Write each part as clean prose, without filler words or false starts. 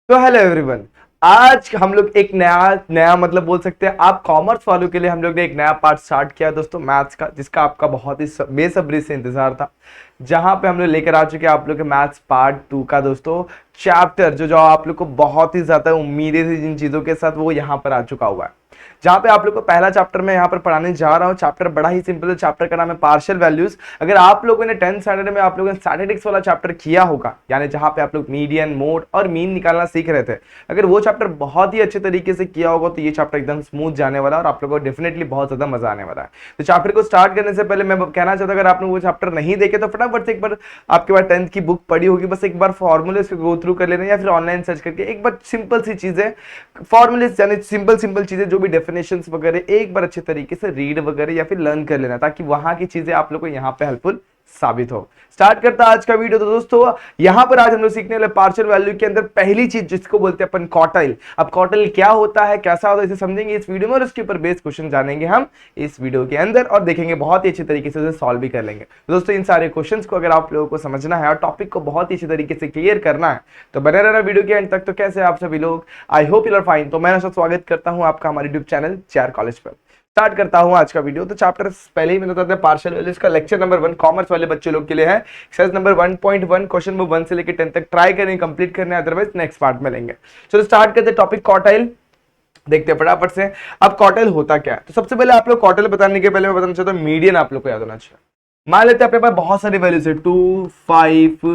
तो hello everyone. आज हम लोग एक नया नया मतलब बोल सकते हैं आप कॉमर्स वालों के लिए हम लोग ने एक नया पार्ट स्टार्ट किया दोस्तों मैथ्स का, जिसका आपका बहुत ही बेसब्री से इंतजार था। जहां पे हम लोग लेकर आ चुके हैं आप लोग के मैथ्स पार्ट 2 का दोस्तों चैप्टर, जो आप लोग को बहुत ही ज्यादा उम्मीदें थी जिन चीजों के साथ वो यहाँ पर आ चुका हुआ है। जहां पे आप लोग को पहला चैप्टर में यहाँ पर पढ़ाने जा रहा हूँ। चैप्टर बड़ा ही सिंपल है, चैप्टर का नाम है पार्शियल वैल्यूज। अगर आप लोगों ने 10th स्टैंडर्ड में आप लोगों ने स्टैटिस्टिक्स वाला चैप्टर किया होगा, यानी जहां पे आप लोग मीडियन मोड और मीन निकालना सीख रहे थे, अगर वो चैप्टर बहुत ही अच्छे तरीके से किया होगा तो ये चैप्टर एकदम स्मूथ जाने वाला है और आप लोगों को डेफिनेटली बहुत ज्यादा मजा आने वाला है। तो चैप्टर को स्टार्ट करने से पहले मैं कहना चाहता हूं, अगर आपने वो चैप्टर नहीं देखे तो फटाफट से एक बार आपके पास 10th की बुक पड़ी होगी, बस एक बार फॉर्मूले को गो थ्रू कर लेना या फिर ऑनलाइन सर्च करके एक बार सिंपल सी चीजें फॉर्मूले यानी सिंपल चीजें जो भी डेफिनेशंस वगैरह एक बार अच्छे तरीके से रीड वगैरह या फिर लर्न कर लेना, ताकि वहां की चीजें आप लोग को यहाँ पे हेल्पफुल साबित हो। स्टार्ट करता आज का वीडियो। तो दोस्तों यहां पर आज हम लोग सीखने वाले पार्शियल वैल्यू के अंदर पहली चीज जिसको बोलते हैं अपन क्वार्टाइल। अब क्वार्टाइल क्या होता है, कैसा होता है, इसे समझेंगे इस वीडियो में और उसके ऊपर बेस्ड क्वेश्चन जानेंगे हम इस वीडियो के अंदर और देखेंगे, बहुत ही अच्छे तरीके से उसे सॉल्व भी कर लेंगे। तो दोस्तों इन सारे क्वेश्चंस को अगर आप लोगों को समझना है और टॉपिक को बहुत ही अच्छे तरीके से क्लियर करना है तो बने रहना वीडियो के एंड तक। तो कैसे आप सभी लोग, I hope you are fine. तो मैं स्वागत करता हूं आपका हमारे यूट्यूब चैनल JR कॉलेज पर। स्टार्ट करता हूं आज का वीडियो। तो चैप्टर पहले ही मैंने बताया पार्शियल वैल्यूज का लेक्चर नंबर 1 कॉमर्स वाले बच्चे लोग के लिए है। एक्सरसाइज नंबर 1.1 क्वेश्चन नंबर 1 से लेकर 10 तक ट्राई करें, कंप्लीट करने, अदरवाइज नेक्स्ट पार्ट में लेंगे। चलो स्टार्ट करते हैं टॉपिक क्वार्टाइल, देखते हैं फटाफट से। अब क्वार्टाइल होता क्या है, तो सबसे पहले आप लोग क्वार्टाइल बताने के पहले मैं बताना चाहता हूं मीडियन आप लोग को याद होना चाहिए। मान लेते हैं अपने पास बहुत सारी वैल्यूज है 2, 5,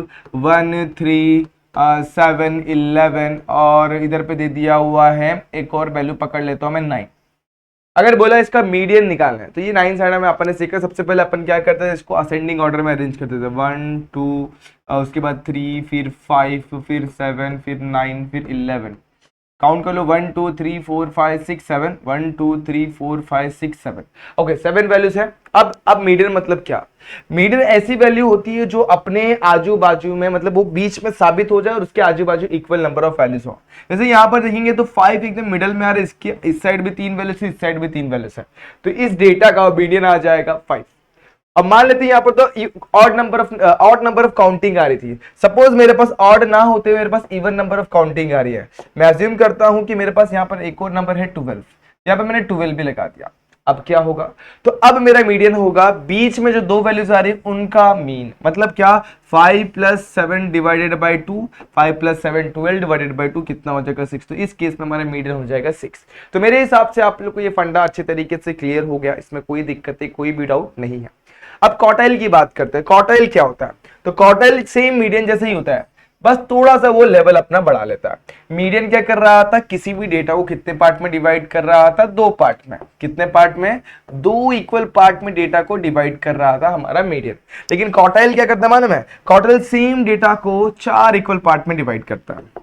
1, 3, 7, 11 और इधर पे दे दिया हुआ है एक और वैल्यू पकड़ लेता हूं मैं 9। अगर बोला इसका मीडियन निकालना है तो ये 9 साइड में अपन ने सीखा। सबसे पहले अपन क्या करते हैं, इसको असेंडिंग ऑर्डर में अरेंज करते थे 1 2 उसके बाद 3 फिर 5 फिर 7 फिर 9 फिर 11। काउंट कर लो 1 2 3 4 5 6 7 1 2 3 4 5 6 7। ओके 7 वैल्यूज है। अब मीडियन मतलब क्या, मीडियन ऐसी वैल्यू होती है जो अपने आजू बाजू में मतलब वो बीच में साबित हो जाए और उसके आजू बाजू इक्वल नंबर ऑफ वैल्यूज हो। जैसे यहाँ पर देखेंगे तो 5 एकदम मिडल में आ रहा है, इसके इस साइड भी 3 वैल्यूज है, इस साइड भी 3 वैल्यूज है, तो इस डेटा का मीडियन आ जाएगा 5। अब मान लेते हैं यहाँ पर तो ऑड नंबर ऑफ काउंटिंग आ रही थी। सपोज मेरे पास ऑड ना होते हुए मेरे पास इवन नंबर ऑफ काउंटिंग आ रही है। मैं अज्यूम करता हूं कि मेरे पास यहाँ पर एक और नंबर है 12, यहाँ पर मैंने 12 भी लगा दिया। अब क्या होगा, तो अब मेरा मीडियन होगा बीच में जो दो वैल्यूज आ रही है उनका मीन। मतलब क्या, 5 + 7 डिवाइडेड बाई 2, 5 + 7 12 डिवाइडेड बाई 2 कितना हो जाएगा 6। तो इस केस में हमारा मीडियन हो जाएगा 6। तो मेरे हिसाब से आप लोग को ये फंडा अच्छे तरीके से क्लियर हो गया, इसमें कोई दिक्कत है, कोई भी डाउट नहीं है। अब क्वार्टाइल की बात करते हैं। क्वार्टाइल क्या होता है, तो क्वार्टाइल सेम मीडियन जैसे ही होता है, बस थोड़ा सा वो लेवल अपना बढ़ा लेता है। मीडियन क्या कर रहा था, किसी भी डेटा को कितने पार्ट में डिवाइड कर रहा था, 2 पार्ट में। कितने पार्ट में, 2 इक्वल पार्ट में डेटा को डिवाइड कर रहा था हमारा मीडियन। लेकिन क्वार्टाइल क्या करता है मालूम है, क्वार्टाइल सेम डेटा को 4 इक्वल पार्ट में डिवाइड करता है।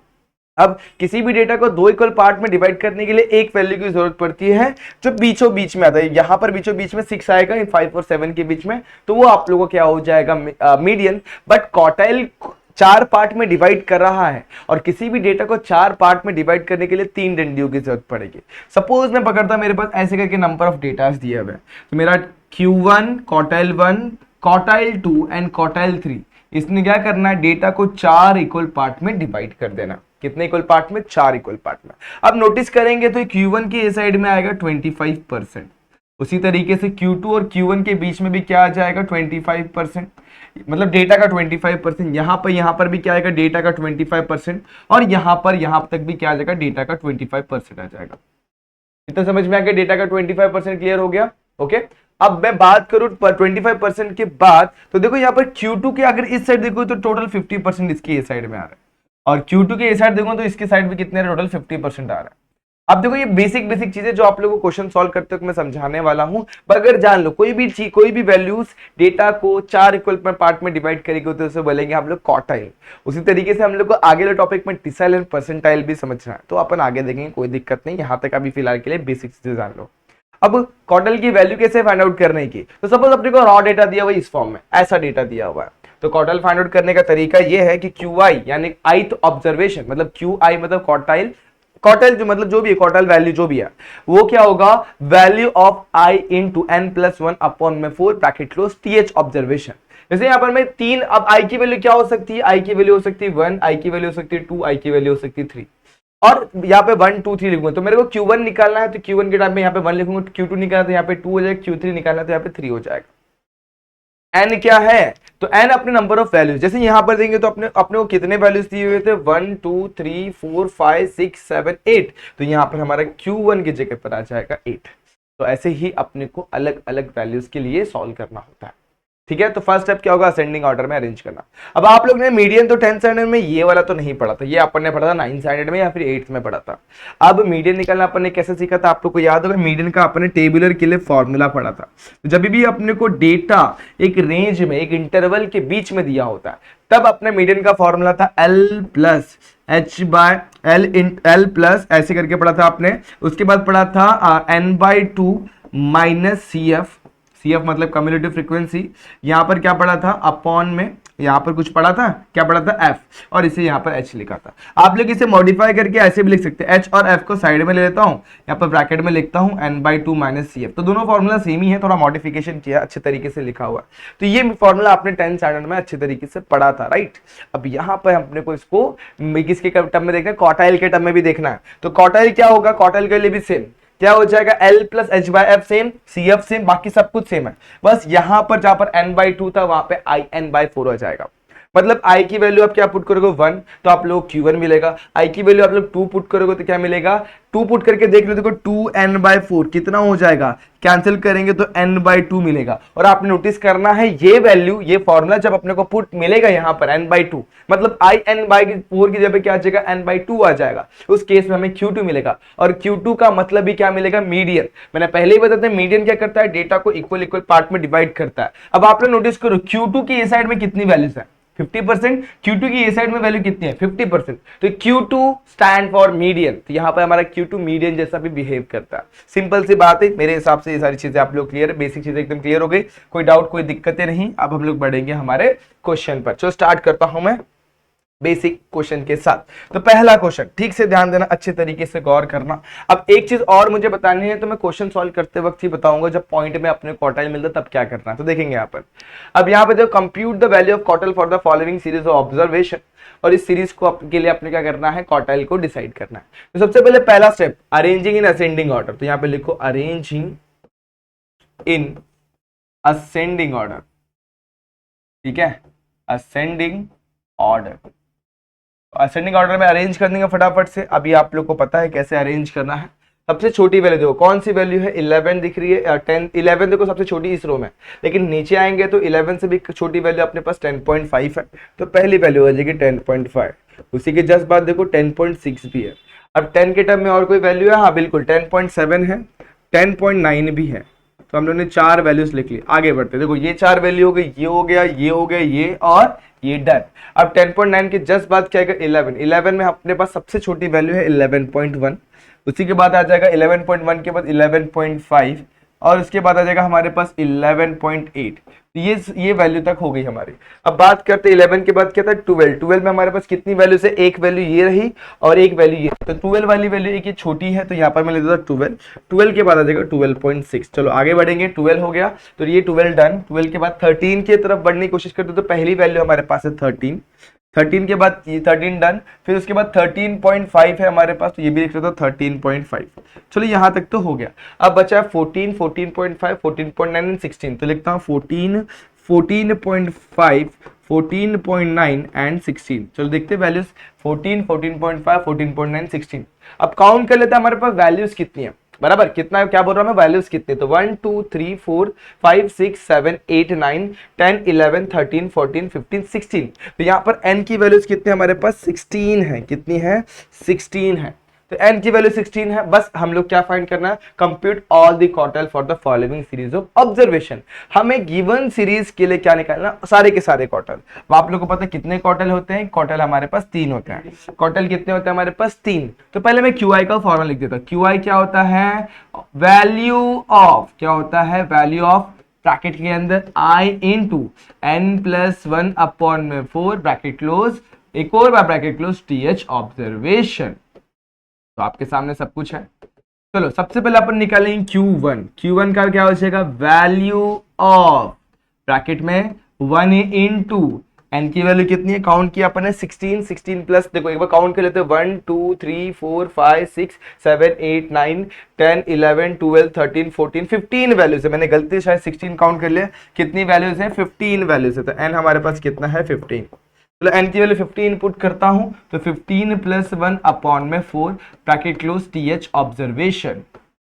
अब किसी भी डेटा को 2 इक्वल पार्ट में डिवाइड करने के लिए एक वैल्यू की जरूरत पड़ती है जो बीचों बीच में आता है। यहां पर बीचों बीच में 6 आएगा इन 5 और 7 के बीच में, तो वो आप लोगों को क्या हो जाएगा मीडियन। बट क्वार्टाइल 4 पार्ट में डिवाइड कर रहा है और किसी भी डेटा को 4 पार्ट में डिवाइड करने के लिए 3 डंडियों की जरूरत पड़ेगी। सपोज मैं पकड़ता, मेरे पास ऐसे करके नंबर ऑफ डेटास दिए हुए, तो मेरा Q1 quartile 1 quartile 2 and quartile 3, इसने क्या करना है, डेटा को 4 इक्वल पार्ट में डिवाइड कर देना। कितने इक्वल पार्ट में, 4 इक्वल पार्ट में। अब नोटिस करेंगे तो Q1 के इस साइड में आएगा 25%, उसी तरीके से Q2 और Q1 के बीच में भी क्या आ जाएगा 25%, मतलब डेटा का 25%। यहां पर भी क्या आएगा, डेटा का 25%, और यहां तक भी क्या आ जाएगा, डेटा का 25% आ जाएगा। इतना समझ में आ गया, डेटा का 25% क्लियर हो गया। ओके अब मैं बात करूं 25% के बाद, तो देखो यहाँ पर Q2 के अगर इस साइड देखो तो टोटल 50% इसके इस साइड में आ रहा है, और Q2 के इस साइड देखो तो इसके साइड में कितने टोटल 50% आ रहा है। अब देखो ये बेसिक चीजें जो आप लोगों को क्वेश्चन सॉल्व करते वक्त मैं समझाने वाला हूं, पर अगर जान लो कोई भी वैल्यूज डेटा को 4 इक्वल पार्ट में डिवाइड करेगी तो उसे बोलेंगे हम लोग क्वार्टाइल। उसी तरीके से हम लोग को आगे वाले टॉपिक में डिसाइल एंड परसेंटाइल भी समझना है, तो अपन आगे देखेंगे, कोई दिक्कत नहीं। यहां तक अभी फिलहाल के लिए बेसिक चीजें जान लो। अब क्वार्टाइल की वैल्यू कैसे फाइंड आउट करने की, तो सपोज अपने को रॉ डेटा दिया हुआ इस फॉर्म में, ऐसा डेटा दिया हुआ है, तो क्वार्टाइल फाइंड आउट करने का तरीका ये है कि QI यानी ith ऑब्जर्वेशन, मतलब QI मतलब क्वार्टाइल जो मतलब जो भी है क्वार्टाइल वैल्यू जो भी है वो क्या होगा, value of I into n+1 upon में 4 ब्रैकेट क्लोज TH ऑब्जर्वेशन। जैसे यहाँ पर मैं 3, अब I की वैल्यू क्या हो सकती है, I की वैल्यू हो सकती है 1, I की वैल्यू हो सकती है 2, I की वैल्यू हो सकती है 3। और यहाँ पे 1 2 3 लिखूंगा, तो मेरे को Q1 निकालना है तो Q1 के टाइम में यहाँ पे 1 लिखूंगा, Q2 निकालना तो यहाँ पे 2 हो जाएगा, Q3 निकालना तो यहाँ पे 3 हो जाएगा। n क्या है, तो n अपने नंबर ऑफ वैल्यूज, जैसे यहां पर देंगे तो अपने को कितने वैल्यूज दिए हुए थे 1 2 3 4 5 6 7 8, तो यहां पर हमारा Q1 की जगह पर आ जाएगा 8। तो ऐसे ही अपने को अलग अलग वैल्यूज के लिए सॉल्व करना होता है, ठीक है। तो फर्स्ट स्टेप क्या होगा, असेंडिंग ऑर्डर में अरेंज करना। अब आप लोग ने मीडियन तो 10th स्टैंडर्ड में ये वाला तो नहीं पढ़ा था, ये अपन ने पढ़ा था 9th स्टैंडर्ड में या फिर 8th में पढ़ा था। अब मीडियन निकालना अपन ने कैसे सीखा था, आप लोग को याद होगा, मीडियन का अपन ने टेबुलर के लिए फॉर्मूला पढ़ा था। जब भी अपने को डेटा एक रेंज में, एक इंटरवल के बीच में दिया होता है, तब अपने मीडियन का फॉर्मूला था L plus H by L plus ऐसे करके पढ़ा था आपने। उसके बाद पढ़ा था N/2 माइनस CF मतलब कम्युलेटिव फ्रीक्वेंसी। यहां पर क्या पढ़ा था, अपॉन में यहां पर कुछ पढ़ा था, क्या पढ़ा था F, और इसे यहां पर H लिखा था। आप लोग इसे मॉडिफाई करके ऐसे भी लिख सकते हैं, H और F को साइड में ले लेता हूं, यहां पर ब्रैकेट में लिखता हूं N/2 माइनस CF। तो दोनों फॉर्मूला सेम ही है, थोड़ा मॉडिफिकेशन किया, अच्छे तरीके से लिखा हुआ। तो ये फॉर्मूला आपने 10th स्टैंडर्ड में अच्छे तरीके से पढ़ा था, राइट। अब यहां पर अपने को इसको किसके टर्म में देखना है, क्वार्टाइल के टर्म में भी देखना है। तो क्वार्टाइल क्या होगा, क्वार्टाइल के लिए भी सेम क्या हो जाएगा, L plus H by F same, CF same, बाकी सब कुछ सेम है। बस यहां पर जहां पर N/2 था वहां पे IN/4 हो जाएगा। मतलब I की वैल्यू आप क्या पुट करोगे 1, तो आप लोग Q1 मिलेगा। I की वैल्यू आप लोग 2 पुट करोगे तो क्या मिलेगा, 2 पुट करके देख लो, देखो 2N/4 कितना हो जाएगा, कैंसिल करेंगे तो N/2 मिलेगा। और आपने नोटिस करना है ये वैल्यू, ये फॉर्मूला जब अपने को पुट मिलेगा यहाँ पर N/2, मतलब IN/4 की जगह क्या आ जाएगा, N/2 आ जाएगा। उस केस में हमें Q2 मिलेगा, और Q2 का मतलब भी क्या मिलेगा, मीडियन। मैंने पहले ही बताया था मीडियन क्या करता है, डेटा को इक्वल इक्वल पार्ट में डिवाइड करता है। अब आप लोग नोटिस करो Q2 की ये साइड में कितनी वैल्यूज है, 50%, Q2 की ये साइड में वैल्यू कितनी है 50%, तो Q2 स्टैंड फॉर मीडियन। तो यहां पर हमारा Q2 मीडियन जैसा भी बिहेव करता है। सिंपल सी बात है, मेरे हिसाब से ये सारी चीजें आप लोग क्लियर है, बेसिक चीजें एकदम क्लियर हो गई, कोई डाउट कोई दिक्कतें नहीं। अब हम लोग बढ़ेंगे हमारे क्वेश्चन पर। चलो स्टार्ट करता हूं मैं बेसिक क्वेश्चन के साथ। तो पहला क्वेश्चन, ठीक से ध्यान देना, अच्छे तरीके से गौर करना। अब एक चीज और मुझे बतानी है, तो मैं क्वेश्चन सॉल्व करते वक्त ही बताऊंगा, जब पॉइंट में अपने क्वार्टाइल मिलता तब क्या करना है। तो देखेंगे यहाँ पर, अब यहाँ पे देखो, compute the value of quartile for the following series of observation. और इस सीरीज को के लिए अपने क्या करना है, क्वार्टाइल को डिसाइड करना है। तो सबसे पहले पहला step, arranging in ascending order. तो यहाँ पे लिखो अरेंजिंग इन असेंडिंग ऑर्डर, ठीक है, असेंडिंग ऑर्डर। असेंडिंग ऑर्डर में अरेंज कर देंगे फटाफट से। अभी आप लोग को पता है कैसे अरेंज करना है। सबसे छोटी वैल्यू देखो, कौन सी वैल्यू है, 11 दिख रही है, 10 11 देखो सबसे छोटी इस रो में, लेकिन नीचे आएंगे तो 11 से भी छोटी वैल्यू अपने पास 10.5 है, तो पहली वैल्यू हो जाएगी 10.5। उसी के जस्ट बाद देखो 10.6 भी है। अब 10 के टर्म में और कोई वैल्यू है, हाँ बिल्कुल 10.7 है, 10.9 भी है। तो हम लोगों ने 4 वैल्यूज लिख ली। आगे बढ़ते देखो, ये 4 वैल्यू हो गई, ये हो गया, ये हो गया, ये और ये डन। अब 10.9 के जस्ट बाद क्या है, 11 में अपने पास सबसे छोटी वैल्यू है 11.1। उसी के बाद आ जाएगा 11.1 के बाद 11.5, और उसके बाद आ जाएगा हमारे पास 11.8। ये वैल्यू तक हो गई हमारी। अब बात करते 11 के बाद क्या था, 12 में हमारे पास कितनी वैल्यू से, एक वैल्यू ये रही और एक वैल्यू ये, तो 12 वाली वैल्यू एक ये छोटी है, तो यहाँ पर मैं ले देता 12 के बाद आ जाएगा 12.6। चलो आगे बढ़ेंगे, 12 हो गया तो ये 12 डन। 12 के बाद 13 की तरफ बढ़ने की कोशिश करते, तो पहली वैल्यू हमारे पास है 13 के बाद ये 13 डन। फिर उसके बाद 13.5 है हमारे पास, तो ये भी लिख लेता हूं 13.5। चलो यहां तक तो हो गया। अब बचा है 14, 14.5, 14.9 एंड 16। तो लिखता हूं 14, 14.5, 14.9 एंड 16। चलो देखते हैं वैल्यूज, 14, 14.5, 14.9, 16। अब काउंट कर लेते हैं हमारे पास वैल्यूज कितनी है, बराबर कितना, क्या बोल रहा हूं मैं, वैल्यूज कितने, तो 1 2 3 4 5 6 7 8 9 10 11 13 14 15 16। तो यहां पर n की वैल्यूज कितने हमारे पास 16 है, कितनी है 16 है। तो n की वैल्यू 16 है। बस हम लोग क्या फाइंड करना है, compute all the quartile for the following series of observation. हमें गिवन सीरीज के लिए क्या निकालना, सारे के सारे क्वार्टाइल। आप लोगों को पता है कितने क्वार्टाइल होते हैं, क्वार्टाइल हमारे पास 3 होते हैं। क्वार्टाइल कितने होते हैं हमारे पास 3। तो पहले मैं QI का फॉर्मूला लिख देता हूं। QI क्या होता है, वैल्यू ऑफ, क्या होता है, वैल्यू ऑफ ब्रैकेट के अंदर I इंटू n+1 अपॉन में 4 ब्रैकेट क्लोज, एक और बार ब्रैकेट क्लोज, TH ऑब्जर्वेशन। तो आपके सामने सब कुछ है। चलो सबसे पहले अपन निकालेंगे Q1 का क्या हो जाएगा, वैल्यू ऑफ ब्रैकेट में 1 इंटू एन की वैल्यू कितनी है, काउंट किया अपन ने 16, 16 प्लस देखो एक बार काउंट कर लेते हैं 1 2 3 4 5 6 7 8 9 10 11 12 13 14 15 वैल्यूज है, मैंने गलती से शायद 16 काउंट कर लिया, कितनी वैल्यूज है 15 वैल्यूज है, तो एन हमारे पास कितना है 15। चलो एन की वैल्यू 15 इनपुट करता हूं तो 15 प्लस 1 अपॉन में 4 ब्रैकेट क्लोज टीएच ऑब्जर्वेशन,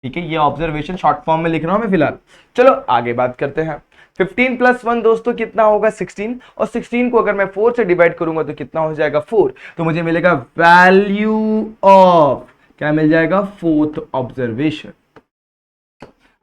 ठीक है ये ऑब्जर्वेशन शॉर्ट फॉर्म में लिख रहा हूं मैं फिलहाल। चलो आगे बात करते हैं, 15 प्लस 1 दोस्तों कितना होगा 16, और 16 को अगर मैं 4 से डिवाइड करूंगा तो कितना हो जाएगा 4, तो मुझे मिलेगा वैल्यू ऑफ, क्या मिल जाएगा, फोर्थ ऑब्जर्वेशन।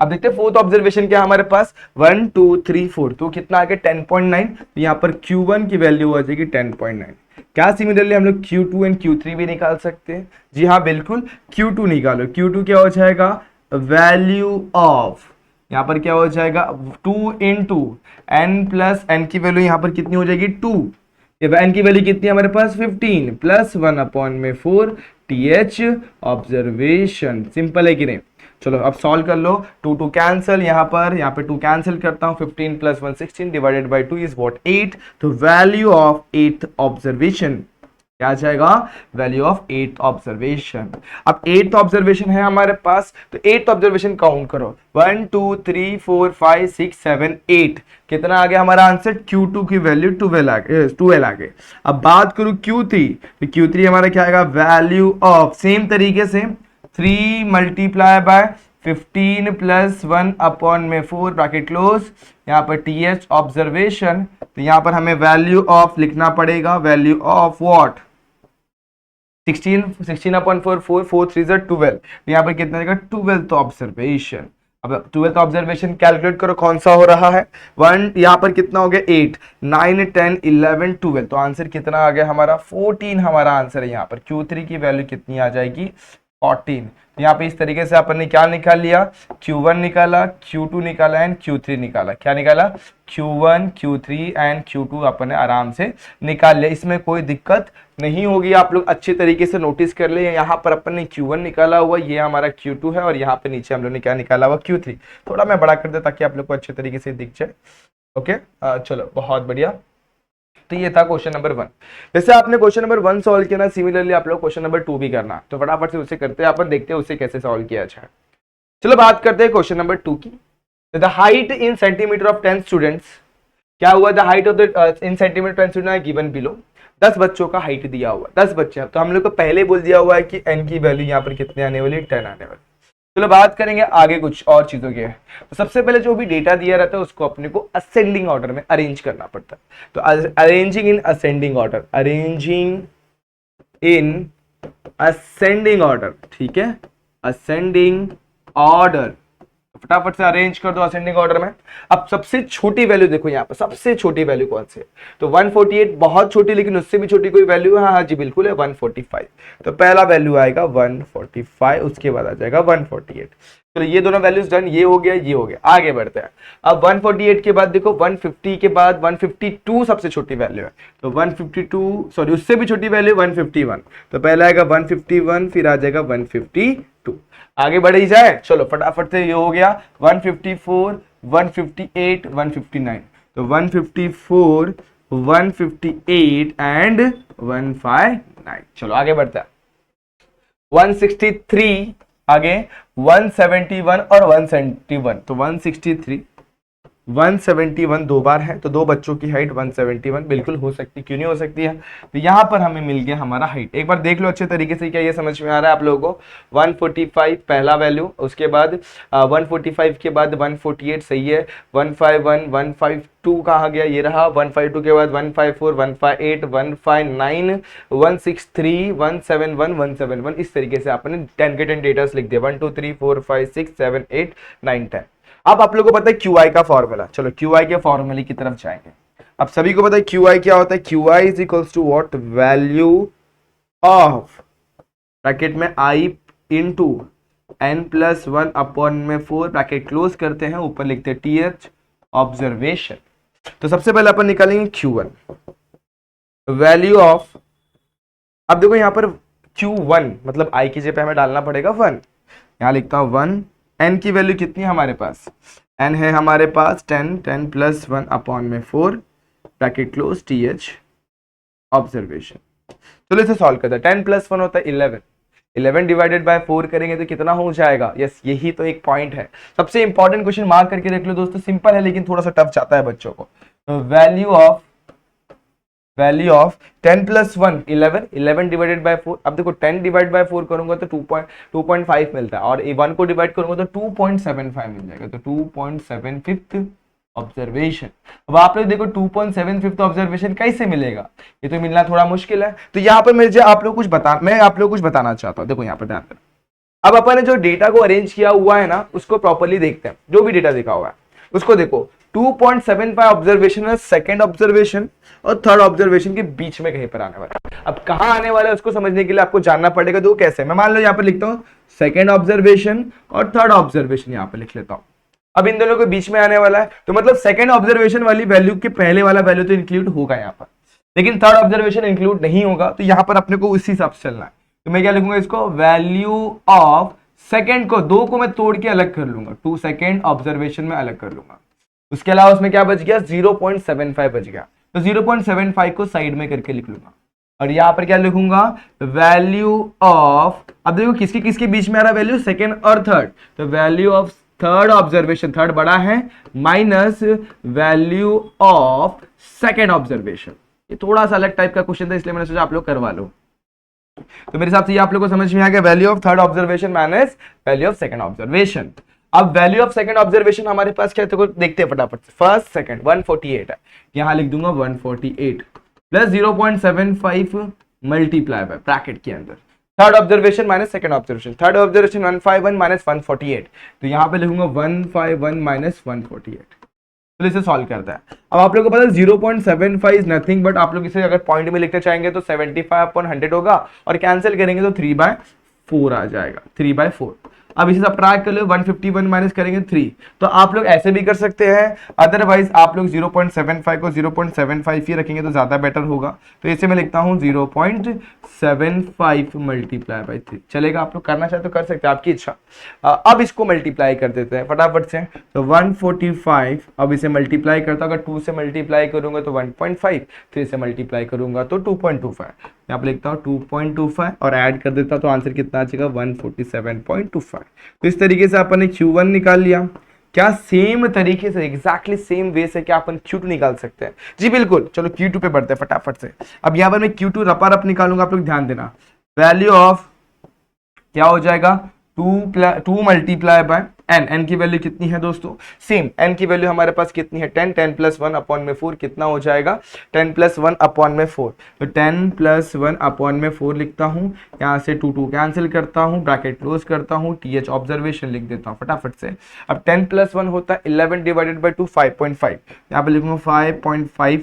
अब देखते हैं फोर्थ ऑब्जर्वेशन क्या हमारे पास 1 2 3 4, तो कितना आ गया 10.9, तो यहाँ पर Q1 की वैल्यू आ जाएगी 10.9। क्या सिमिलरली हम लोग Q2 एंड Q3 भी निकाल सकते हैं, जी हाँ बिल्कुल, Q2 निकालो, Q2 क्या हो जाएगा वैल्यू ऑफ, यहाँ पर क्या हो जाएगा 2 इंटू एन प्लस एन की वैल्यू यहाँ पर कितनी हो जाएगी 2, एन की वैल्यू कितनी है हमारे पास 15 प्लस 1 अपॉन में 4 टीएच ऑब्जर्वेशन, सिंपल है कि नहीं। चलो अब सॉल्व कर लो, 2 2 कैंसिल, यहाँ पे 2 कैंसिल करता हूँ, 15 plus 1 16 divided by 2 is what 8, तो वैल्यू ऑफ 8th ऑब्जर्वेशन क्या आ जाएगा, वैल्यू ऑफ 8th ऑब्जर्वेशन। अब 8th ऑब्जर्वेशन है हमारे पास, तो 8th ऑब्जर्वेशन काउंट करो 1 2 3 4 5 6 7 8, कितना आ गया हमारा आंसर, Q2 की वैल्यू 12 आ गए। अब बात करूं Q3, तो Q3 हमारा क्या आएगा वैल्यू ऑफ, सेम तरीके से 3 मल्टीप्लाई बाय 15 प्लस 1 अपॉन में 4 ब्रैकेट क्लोज, यहाँ पर टीएच ऑब्जर्वेशन, तो यहाँ पर हमें वैल्यू ऑफ लिखना पड़ेगा, वैल्यू ऑफ व्हाट 16 अपॉन 4 4 4 3 12, यहाँ पर कितना आएगा 12th ऑब्जर्वेशन। अब 12th ऑब्जर्वेशन कैलकुलेट करो कौन सा हो रहा है, 1 यहाँ पर कितना हो गया 8 9 10 11 12, तो आंसर कितना आ गया हमारा 14, हमारा आंसर है यहाँ पर। Q3 की वैल्यू कितनी आ जाएगी 14, तो यहाँ पे इस तरीके से अपन ने क्या निकाल लिया, Q1 निकाला, Q2 निकाला एंड Q3 निकाला, क्या निकाला Q1 Q3 एंड Q2 अपन ने आराम से निकाल लिया, इसमें कोई दिक्कत नहीं होगी, आप लोग अच्छे तरीके से नोटिस कर ले, यहाँ पर अपन ने Q1 निकाला हुआ, ये हमारा Q2 है, और यहाँ पे नीचे हम लोग ने क्या निकाला हुआ Q3, थोड़ा मैं बड़ा कर दे ताकि आप लोग को अच्छे तरीके से दिख जाए। ओके चलो बहुत बढ़िया, तो ये था क्वेश्चन नंबर 1। जैसे आपने क्वेश्चन नंबर 1 सॉल्व किया ना, सिमिलरली आप लोग क्वेश्चन नंबर 2 भी करना, तो फटाफट से उसे करते हैं, अपन देखते हैं उसे कैसे सॉल्व किया जाए। चलो बात करते हैं क्वेश्चन नंबर 2 की। The height in centimetre of 10 students, क्या हुआ, the height of the in centimetre 10 student given below, 10 बच्चों का हाइट दिया हुआ, 10 बच्चे, तो हम लोग को पहले बोल दिया हुआ है कि n की वैल्यू यहाँ पर कितने आने वाली, 10 आने वाली। चलो बात करेंगे आगे कुछ और चीजों के, तो सबसे पहले जो भी डेटा दिया रहता है उसको अपने को असेंडिंग ऑर्डर में अरेंज करना पड़ता है, तो arranging in ascending order, arranging in ascending order, ठीक है असेंडिंग ऑर्डर, फटाफट से अरेंज कर दो असेंडिंग ऑर्डर में। अब सबसे छोटी वैल्यू देखो यहाँ पर, सबसे छोटी वैल्यू कौन सी है, तो 148 बहुत छोटी, लेकिन उससे भी छोटी कोई वैल्यू है, हाँ जी बिल्कुल है 145, तो पहला वैल्यू आएगा 145, उसके बाद आ जाएगा 148। चलो ये दोनों वैल्यूज डन, ये हो गया ये हो गया, आगे बढ़ते हैं। अब 148 के बाद देखो 150 के बाद 152 सबसे छोटी वैल्यू है, तो 152 सॉरी उससे भी छोटी वैल्यू 151, तो पहला आएगा 151 फिर आ जाएगा 152, आगे बढ़ी जाए। चलो फटाफट से ये हो गया 154 158 159, तो 154 158 एंड 159। चलो आगे बढ़ता है 163, आगे 171 और 171, तो 163 171 दो बार है, तो दो बच्चों की हाइट 171 बिल्कुल हो सकती, क्यों नहीं हो सकती है। तो यहाँ पर हमें मिल गया हमारा हाइट, एक बार देख लो अच्छे तरीके से, क्या ये समझ में आ रहा है आप लोगों को। 145 पहला वैल्यू, उसके बाद 145 के बाद 148 सही है, 151 152 कहा गया, ये रहा 152 के बाद 154 158 159 163 171 171, इस तरीके से आपने 10 के 10 डेटास लिख दिया, 1 2 3 4 5 6 7 8 9 10। अब आप लोगों को पता है QI का फॉर्मूला, चलो QI के फॉर्मूले की तरफ जाएंगे। अब सभी को पता है QI क्या होता है, QI is equals to what, value of bracket में I इंटू n+1 अपॉन में 4 ब्रैकेट क्लोज करते हैं, ऊपर लिखते हैं TH ऑब्जर्वेशन। तो सबसे पहले अपन निकालेंगे Q1 वैल्यू ऑफ, अब देखो यहाँ पर Q1 मतलब I की जगह पे हमें डालना पड़ेगा 1, यहाँ लिखता हूं 1, n की वैल्यू कितनी है हमारे पास, n है हमारे पास 10 10 + 1 अपॉन में 4 ब्रैकेट क्लोज TH ऑब्जर्वेशन। चलो इसे सॉल्व करते हैं। 10 + 1 होता है 11, 11 डिवाइडेड बाय 4 करेंगे तो कितना हो जाएगा? यस, यही तो एक पॉइंट है। सबसे इंपॉर्टेंट क्वेश्चन मार्क करके रख लो दोस्तों, सिंपल है लेकिन थोड़ा सा टफ जाता है बच्चों को। Value of 10 + 1 11, 11 divided by 4। अब देखो 10 डिवाइड बाय 4 करूंगा तो 2.5 मिलता है, और 1 को डिवाइड करूंगा तो 2.75 मिल जाएगा, तो 2.75 ऑब्जर्वेशन। अब आप लोग देखो 2.75 ऑब्जर्वेशन कैसे मिलेगा, ये तो मिलना थोड़ा मुश्किल है। तो यहाँ पर मैं आप लोग कुछ बताना चाहता हूँ। देखो यहाँ पर ध्यान देना। अब अपन ने जो डेटा को अरेंज किया हुआ है ना, उसको प्रॉपर्ली देखते हैं। जो भी डेटा दिखा हुआ है उसको देखो। 2.75 ऑब्जर्वेशन है सेकेंड ऑब्जर्वेशन और थर्ड ऑब्जर्वेशन के बीच में कहीं पर आने वाला है। अब कहां आने वाला है उसको समझने के लिए आपको जानना पड़ेगा। तो कैसे, मैं मान लो यहाँ पर लिखता हूँ सेकेंड ऑब्जर्वेशन और थर्ड ऑब्जर्वेशन, यहाँ पे लिख लेता हूँ। अब इन दोनों के बीच में आने वाला है, तो मतलब सेकेंड ऑब्जर्वेशन वाली वैल्यू के पहले वाला वैल्यू तो इंक्लूड होगा यहाँ पर, लेकिन थर्ड ऑब्जर्वेशन इंक्लूड नहीं होगा। तो यहाँ पर अपने को उसी हिसाब से चलना है। तो मैं क्या लिखूंगा इसको, वैल्यू ऑफ सेकेंड को, दो को मैं तोड़ के अलग कर लूंगा, 2 सेकेंड ऑब्जर्वेशन में अलग कर लूंगा। उसके अलावा उसमें क्या बच गया, 0.75 बच गया। तो 0.75 को साइड में करके लिख लूंगा, और यहां पर क्या लिखूंगा, वैल्यू ऑफ, अब देखो किसके किसके बीच में आ रहा है वैल्यू, सेकेंड और थर्ड, तो value of third observation, third बड़ा है, minus value of second observation. ये थोड़ा सा अलग टाइप का क्वेश्चन था, इसलिए मैंने सोचा आप लोग करवा लो। तो मेरे हिसाब से ये आप लोग को समझ में आ गया, value of third observation minus value of second observation. अब वैल्यू ऑफ सेकंड ऑब्जर्वेशन हमारे पास क्या है, तो देखते हैं फटाफट से। फर्स्ट सेकंड 148 है, यहां लिख दूंगा 148 प्लस 0.75 मल्टीप्लाई बाय ब्रैकेट के अंदर third observation minus second observation. Third observation 151 minus 148, तो यहां पे लिखूंगा 151 माइनस 148। तो इसे सॉल्व करता है। अब आप लोगों को पता है 0.75 इज नथिंग बट, आप लोग इसे अगर पॉइंट में लिखना चाहेंगे तो 75/100 होगा, और कैंसिल करेंगे तो 3/4 आ जाएगा, 3/4। अब इसे सब्ट्रैक्ट कर लो, 151 माइनस करेंगे 3, तो आप लोग ऐसे भी कर सकते हैं। अदरवाइज आप लोग 0.75 को 0.75 ही रखेंगे तो ज्यादा बेटर होगा। तो इसे मैं लिखता हूं 0.75 मल्टीप्लाई बाई 3 चलेगा। आप लोग करना चाहे तो कर सकते हैं, आपकी इच्छा। अब इसको मल्टीप्लाई कर देते हैं फटाफट से। तो 145, अब इसे मल्टीप्लाई करता हूं, अगर 2 से मल्टीप्लाई करूंगा तो 1.5, 3 से मल्टीप्लाई करूंगा तो 2.25। यहाँ पे लिखता हूँ 2.25 और ऐड कर देता तो आंसर कितना आ जाएगा, 147.25। तो इस तरीके से अपन ने Q1 निकाल लिया। क्या सेम तरीके से एग्जैक्टली सेम वे से क्या अपन Q2 निकाल सकते हैं? जी बिल्कुल। चलो Q2 पे बढ़ते हैं फटाफट से। अब यहाँ पर मैं Q2 रपा निकालूंगा, आप लोग ध्यान देना। वैल्यू ऑफ क्या हो जाएगा, 2 मल्टीप्लाई बाय n, n की वैल्यू कितनी है दोस्तों, सेम n की वैल्यू हमारे पास कितनी है 10, 10 + 1 अपॉन में 4 कितना हो जाएगा, 10 + 1 अपॉन में 4। तो 10 + 1 अपॉन में 4 लिखता हूं, यहाँ से 2 कैंसिल करता हूं, ब्रैकेट क्लोज करता हूं, TH ऑब्जर्वेशन लिख देता हूं फटाफट से। अब 10 + 1 होता है 11 डिवाइडेड बाई 2 5.5, यहाँ पे लिखूंगा 5.5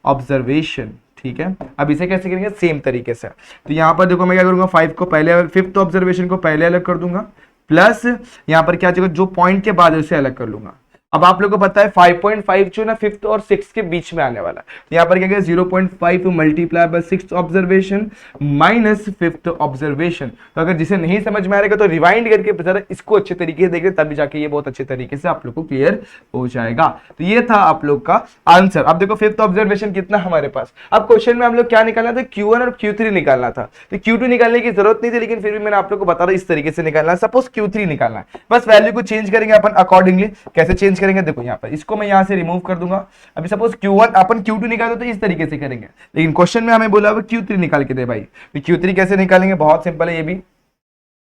ऑब्जर्वेशन। ठीक है, अब इसे कैसे करेंगे, सेम तरीके से। तो यहाँ पर देखो मैं क्या करूंगा, 5 को पहले, फिफ्थ ऑब्जर्वेशन को पहले अलग कर दूंगा, प्लस यहाँ पर क्या चाहिए, जो पॉइंट के बाद है उसे अलग कर लूंगा। अब आप लोगों को पता है 5.5 जो ना फिफ्थ और सिक्स के बीच में आने वाला है, तो यहाँ पर क्या 0.5 multiply by six observation minus fifth observation. तो अगर जिसे नहीं समझ में आएगा तो रिवाइंड करके जरा इसको अच्छे तरीके से देखें, तभी जाके ये बहुत अच्छे तरीके से आप लोग को क्लियर हो जाएगा। तो ये था आप लोग का आंसर। अब देखो फिफ्थ ऑब्जर्वेशन कितना हमारे पास, अब क्वेश्चन में हम लोग क्या निकालना था, Q1 और Q3 निकालना था। तो Q2 निकालने की जरूरत नहीं थी, लेकिन फिर भी मैंने आप लोग को बता रहा इस तरीके से निकालना है। सपोज Q3 निकालना है, बस वैल्यू को चेंज करेंगे अपन अकॉर्डिंगली। कैसे चेंज करेंगे, देखो यहाँ पर इसको मैं यहाँ से रिमूव कर दूंगा। अभी सपोज Q1 अपन Q2 निकालते तो इस तरीके से करेंगे, लेकिन क्वेश्चन में हमें बोला हुआ Q3 निकाल के दे भाई। तो Q3 कैसे निकालेंगे, बहुत सिंपल है ये भी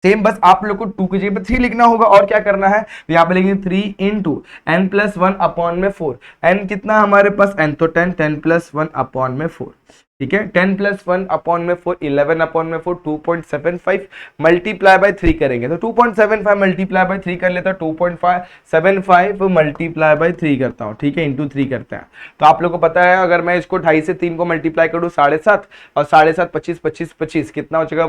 सेम, बस आप लोग को 2 की जगह पे 3 लिखना होगा। और क्या करना है, तो यहाँ पे लिखेंगे 3 × n + 1 अपॉन में 4। n कितना हमारे पास, n तो 10, 10 + 1 अपॉन में 4। ठीक है, 10 + 1 अपॉन में 4, 11 अपॉन में 4, 2.75 मल्टीप्लाई बाय 3 करेंगे तो 2.75 मल्टीप्लाई बाय 3 कर लेता हूं, 2.75 मल्टीप्लाई बाय 3 करता हूं। ठीक है, इंटू 3 करते हैं। तो आप लोगों को पता है अगर मैं इसको 2.5 से 3 को मल्टीप्लाई करूं 7.5 और 7.5 25 25 25 कितना हो जाएगा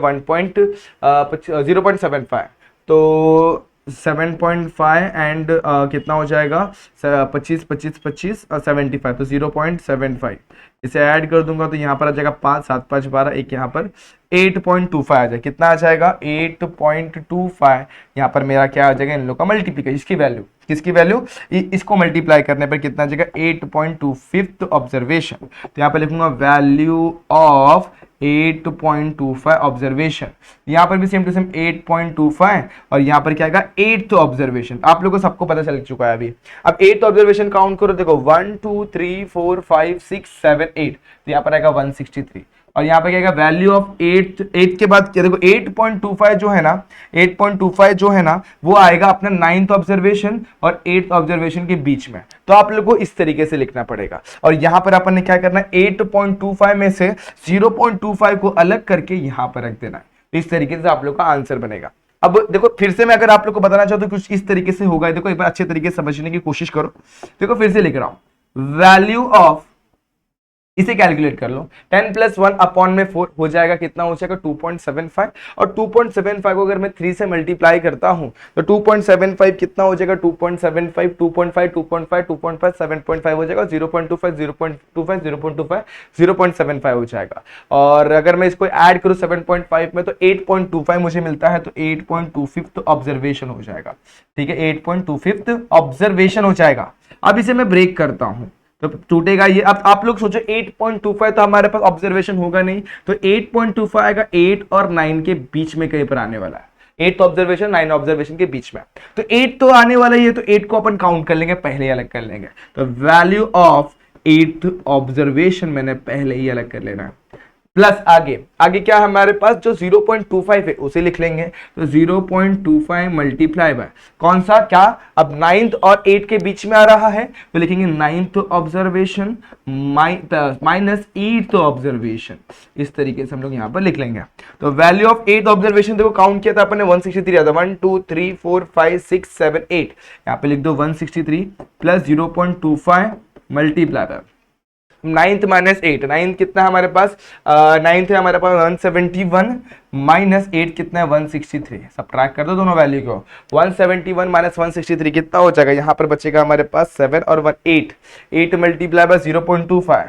0.75। तो 7.5 एंड कितना हो जाएगा 25 25 25 और 75 तो 0.75 इसे ऐड कर दूंगा तो यहाँ पर आ जाएगा 5 7 5 12 एक यहाँ पर 8.25 आ जाएगा। कितना आ जाएगा 8.25। यहाँ पर मेरा क्या आ जाएगा इन लोग का मल्टीप्लीकेशन इसकी वैल्यू किसकी वैल्यू इसको मल्टीप्लाई करने पर कितना आ जाएगा 8.2 फिफ्थ ऑब्जर्वेशन। तो यहाँ पर लिखूंगा वैल्यू ऑफ 8.25 ऑब्जर्वेशन। यहाँ पर भी सेम टू सेम 8.25 और यहाँ पर क्या आएगा 8th ऑब्जर्वेशन। आप लोगों को सबको पता चल चुका है अभी। अब 8th ऑब्जर्वेशन काउंट करो देखो 1 2 3 4 5 6 7 8 तो यहाँ पर आएगा 163 और यहाँ पे क्या आएगा वैल्यू ऑफ 8 के बाद क्या देखो 8.25 जो है ना 8.25 जो है ना वो आएगा अपना 9th ऑब्जर्वेशन और 8th ऑब्जर्वेशन के बीच में। तो आप लोगों को इस तरीके से लिखना पड़ेगा और यहाँ पर अपन ने क्या करना है 8.25 में से 0.25 को अलग करके यहाँ पर रख देना है। इस तरीके से आप लोग का आंसर बनेगा। अब देखो फिर से मैं अगर आप लोग को बताना चाहूँ तो कुछ इस तरीके से होगा। देखो एक बार अच्छे तरीके से समझने की कोशिश करो। देखो फिर से लिख रहा हूं वैल्यू ऑफ इसे कैलकुलेट कर लो 10 प्लस 1 अपॉन में 4 हो जाएगा कितना हो जाएगा 2.75 और 2.75 को अगर मैं 3 से मल्टीप्लाई करता हूं तो 2.75 कितना हो जाएगा 2.75 2.5 2.5 2.5 7.5 हो जाएगा 0.25 0.25 0.25 0.75 हो जाएगा। और अगर मैं इसको ऐड करूं 7.5 में तो 8.25 मुझे मिलता है तो 8.25 ऑब्जर्वेशन हो जाएगा। ठीक है 8.25 ऑब्जर्वेशन हो जाएगा। अब इसे मैं ब्रेक करता हूं तो टूटेगा ये। अब आप लोग सोचो 8.25 तो हमारे पास ऑब्जर्वेशन होगा नहीं तो 8.25 आएगा 8 और 9 के बीच में कहीं पर आने वाला है। 8 ऑब्जर्वेशन 9 ऑब्जर्वेशन के बीच में तो 8 तो आने वाला ही है तो 8 को अपन काउंट कर लेंगे पहले ही अलग कर लेंगे। तो वैल्यू ऑफ 8th ऑब्जर्वेशन मैंने पहले ही अलग कर लेना है। प्लस आगे आगे क्या हमारे पास जो 0.25 है उसे लिख लेंगे तो 0.25 मल्टीप्लाई बाय कौन सा क्या अब 9th और 8 के बीच में आ रहा है तो लिखेंगे 9th observation minus 8th observation. इस तरीके से हम लोग यहां पर लिख लेंगे। तो वैल्यू ऑफ 8th ऑब्जर्वेशन देखो काउंट किया था अपन ने 163 आता 1 2 3 4 5 6 7 8 यहां पे लिख दो 163 plus 0.25 multiply by 9th minus 8 9th कितना है हमारे पास 9th है हमारे पास 171 माइनस 8 कितना है 163 सब्ट्रैक्ट कर दो दोनों वैल्यू को 171 माइनस 163 कितना हो जाएगा यहाँ पर बचेगा हमारे पास 7 और 1 8 मल्टीप्लाई बाय 0.25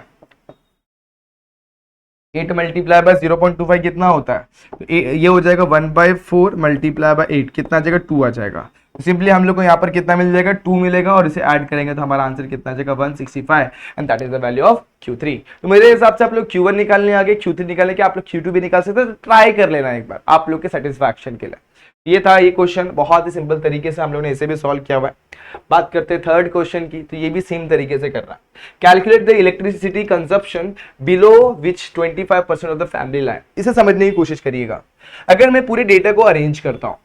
8 मल्टीप्लाई बाय 0.25 कितना होता है तो ये हो जाएगा 1/4 मल्टीप्लाई बाय 8 कितना आ जाएगा 2 आ जाएगा। सिंपली हम लोग को यहाँ पर कितना मिल जाएगा 2 मिलेगा और इसे ऐड करेंगे तो हमारा आंसर कितना आ जाएगा 165 and that is the value of Q3। तो मेरे हिसाब से आप लोग Q1 निकालने आगे Q3 निकालने के आप लोग Q2 भी निकाल सकते हैं। तो ट्राई कर लेना एक बार आप लोग के सेटिस्फैक्शन के लिए। ये था ये क्वेश्चन बहुत ही सिंपल तरीके से हम लोग ने इसे भी सॉल्व किया हुआ है। बात करते हैं थर्ड क्वेश्चन की तो ये भी सेम तरीके से कर रहा है। Calculate the electricity consumption below which 25% of the family line. इसे समझने की कोशिश करिएगा। अगर मैं पूरे डेटा को अरेंज करता हूं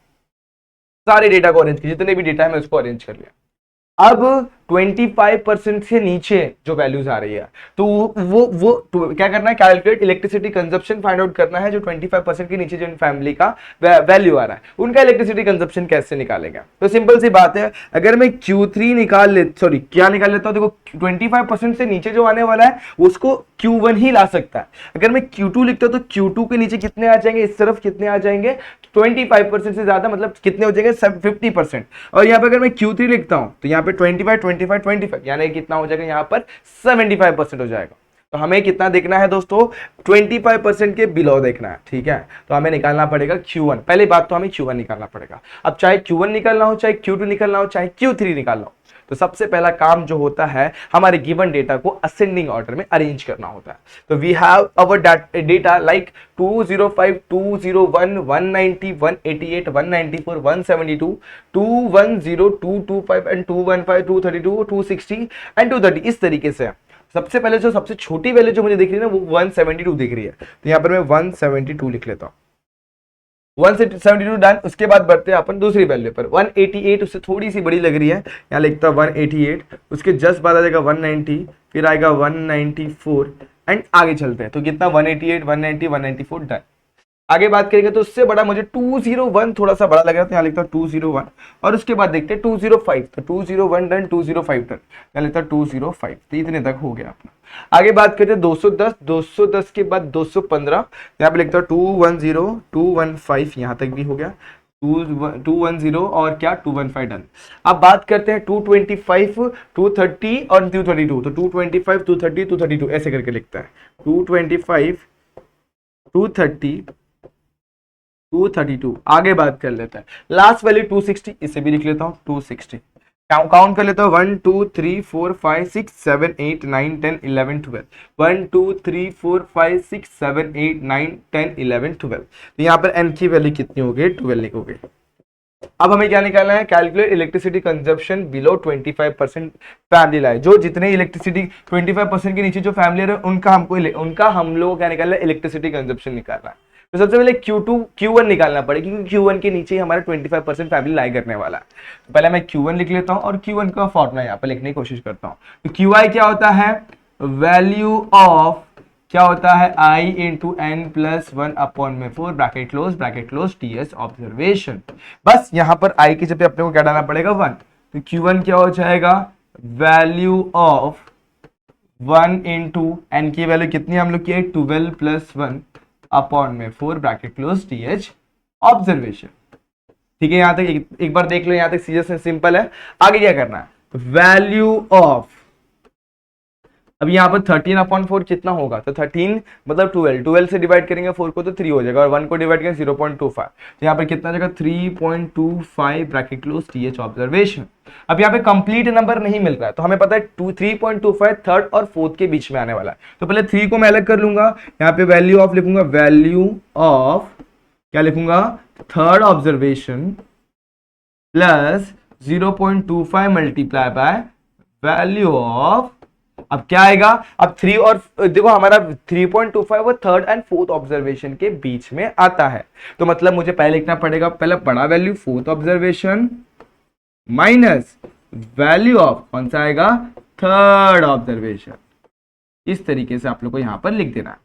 सारे डेटा को अरेंज किया जितने भी डेटा है मैं उसको अरेंज कर लिया। अब 25% से नीचे जो वैल्यूज आ रही है तो वो तो क्या करना है calculate electricity consumption find out करना है जो 25% के नीचे जो फैमिली का वैल्यू आ रहा है उनका इलेक्ट्रिसिटी कंजप्शन कैसे निकालेंगे। तो सिंपल सी बात है अगर मैं Q3 निकाल ले सॉरी क्या निकाल लेता हूं देखो 25% से नीचे जो आने वाला है उसको Q1 ही ला सकता है। अगर मैं Q2 लिखता हूं तो Q2 के नीचे कितने आ जाएंगे इस तरफ कितने आ जाएंगे 25% से ज्यादा मतलब कितने हो जाएंगे 50%। और यहाँ पे अगर मैं Q3 लिखता हूं तो यहाँ पे 25 25 25 यानी कितना हो जाएगा यहाँ पर 75% हो जाएगा। तो हमें कितना देखना है दोस्तों 25% के बिलो देखना है। ठीक है तो हमें निकालना पड़ेगा Q1। पहली बात तो हमें Q1 निकालना पड़ेगा। अब चाहे Q1 निकालना हो चाहे Q2 निकालना हो चाहे Q3 निकालना हो तो सबसे पहला काम जो होता है हमारे गिवन डेटा को असेंडिंग ऑर्डर में अरेंज करना होता है। तो we have our data like 205 201 190 188 194 172 210 225 and 215 232 260 and 230 इस तरीके से। सबसे पहले जो सबसे छोटी वैल्यू जो मुझे दिख रही है ना वो 172 दिख रही है तो यहाँ पर मैं 172 लिख लेता हूँ 172 डन। उसके बाद बढ़ते हैं अपन दूसरी वैल्यू पर 188 उससे थोड़ी सी बड़ी लग रही है यहाँ लिखता 188 उसके जस्ट बाद आ जाएगा 190 फिर आएगा 194 एंड आगे चलते हैं तो कितना 188 190 194 डन। आगे बात करेंगे तो उससे बड़ा मुझे 201 थोड़ा सा बड़ा लग रहा है तो यहाँ लिखता 201 और उसके बाद देखते हैं 205 तो 201 डन 205 डन यहाँ लिखता 205 तो इतने तक हो गया अपना। आगे बात करते हैं 210 210 के बाद 215 यहाँ पे लिखता 210 215 यहाँ तक भी हो गया 210 और क्या 215 डन। अब बात करते हैं 225, 230 और 232। तो 225, 230, 232 ऐसे करके लिखता है। 225, 230, 232। आगे बात कर लेते हैं। लास्ट वैल्यू 260, इसे भी लिख लेता हूँ 260। काउंट कर लेता हूँ 1 2 3 4 5 6 7 8 9 10 11 12। 1 2 3 4 5 6 7 8 9 10 11 12। तो यहाँ पर n की वैल्यू कितनी हो गई? 12 लिखोगे। अब हमें क्या निकालना है? Calculate electricity consumption below 25% family life. जो जितने इलेक्ट्रिसिटी 25% के नीचे जो फैमिली है उनका हम लोग क्या निकालना है? इलेक्ट्रिसिटी कंजप्शन निकालना है। तो सबसे पहले Q2 Q1 निकालना पड़ेगा, क्योंकि Q1 के नीचे ही हमारा 25% फैमिली लाई करने वाला है। तो पहले मैं Q1 लिख लेता हूं और Q1 का फॉर्मूला यहाँ पे लिखने की कोशिश करता हूं। तो QI क्या होता है? वैल्यू ऑफ क्या होता है? I into N plus 1/4 bracket close TS observation. बस यहाँ पर I की जगह अपने को क्या डालना पड़ेगा? 1। तो Q1 क्या हो जाएगा? वैल्यू ऑफ 1 इंटू एन की वैल्यू कितनी हम लोग की है? 12 plus 1/4 bracket close TH observation. ठीक है, यहां तक एक बार देख लो, यहां तक सीरियस सिंपल है। आगे क्या करना है? वैल्यू ऑफ, अब यहाँ पर 13/4 कितना होगा? तो 13 मतलब 12 से डिवाइड करेंगे 4 को तो 3 हो जाएगा, और 1 को डिवाइड करेंगे 0.25। तो यहाँ पर कितना जाएगा? 3.25 ब्रैकेट क्लोज TH ऑब्जर्वेशन। अब यहाँ पे कंप्लीट नंबर नहीं मिल रहा है, तो हमें पता है 3.25 थर्ड और फोर्थ के बीच में आने वाला है। तो पहले 3 को मैं अलग कर लूंगा, यहाँ पे वैल्यू ऑफ लिखूंगा, वैल्यू ऑफ क्या लिखूंगा? Third observation plus 0.25 multiply by value of, अब क्या आएगा? अब 3 और देखो हमारा 3.25 वो थर्ड एंड फोर्थ ऑब्जर्वेशन के बीच में आता है। तो मतलब मुझे पहले लिखना पड़ेगा, पहले बड़ा value fourth observation minus value of कौन सा आएगा? Third observation. इस तरीके से आप लोग को यहां पर लिख देना है।